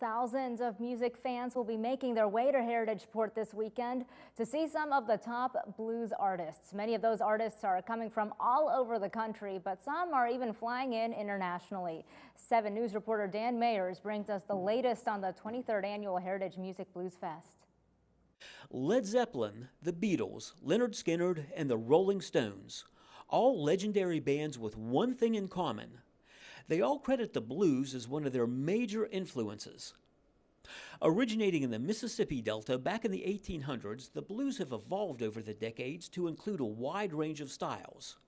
Thousands of music fans will be making their way to Heritage Port this weekend to see some of the top blues artists. Many of those artists are coming from all over the country, but some are even flying in internationally. 7 News reporter Dan Mayers brings us the latest on the 23rd annual Heritage Music BluesFest. Led Zeppelin, the Beatles, Lynyrd Skynyrd, and the Rolling Stones, all legendary bands with one thing in common. They all credit the blues as one of their major influences. Originating in the Mississippi Delta back in the 1800s, the blues have evolved over the decades to include a wide range of styles.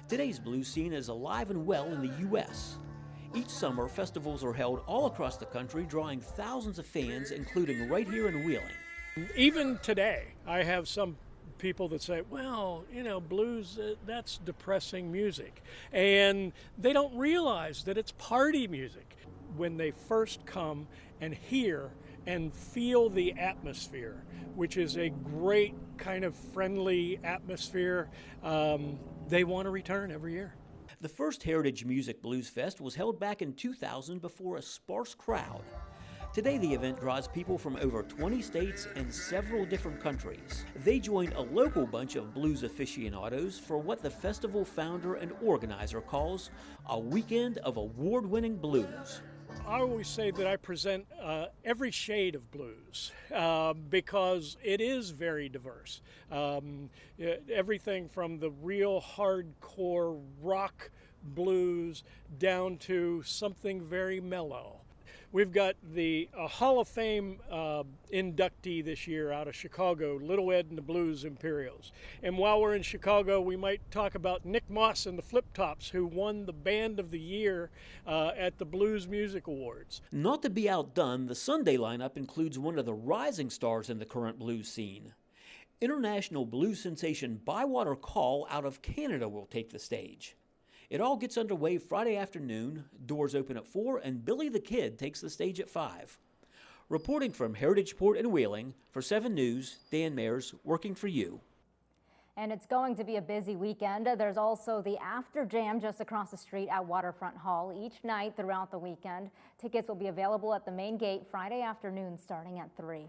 Today's blues scene is alive and well in the U.S. Each summer, festivals are held all across the country, drawing thousands of fans, including right here in Wheeling. Even today, I have some people that say, well, you know, blues, that's depressing music. And they don't realize that it's party music. When they first come and hear and feel the atmosphere, which is a great kind of friendly atmosphere, they want to return every year. The first Heritage Music BluesFest was held back in 2000 before a sparse crowd. Today, the event draws people from over 20 states and several different countries. They join a local bunch of blues aficionados for what the festival founder and organizer calls a weekend of award-winning blues. I always say that I present every shade of blues because it is very diverse. Everything from the real hardcore rock blues down to something very mellow. We've got the Hall of Fame inductee this year out of Chicago, Little Ed and the Blues Imperials. And while we're in Chicago, we might talk about Nick Moss and the Flip Tops, who won the Band of the Year at the Blues Music Awards. Not to be outdone, the Sunday lineup includes one of the rising stars in the current blues scene. International blues sensation Bywater Call out of Canada will take the stage. It all gets underway Friday afternoon, doors open at 4, and Billy the Kid takes the stage at 5. Reporting from Heritage Port and Wheeling, for 7 News, Dan Mayers, working for you. And it's going to be a busy weekend. There's also the After Jam just across the street at Waterfront Hall each night throughout the weekend. Tickets will be available at the main gate Friday afternoon starting at 3.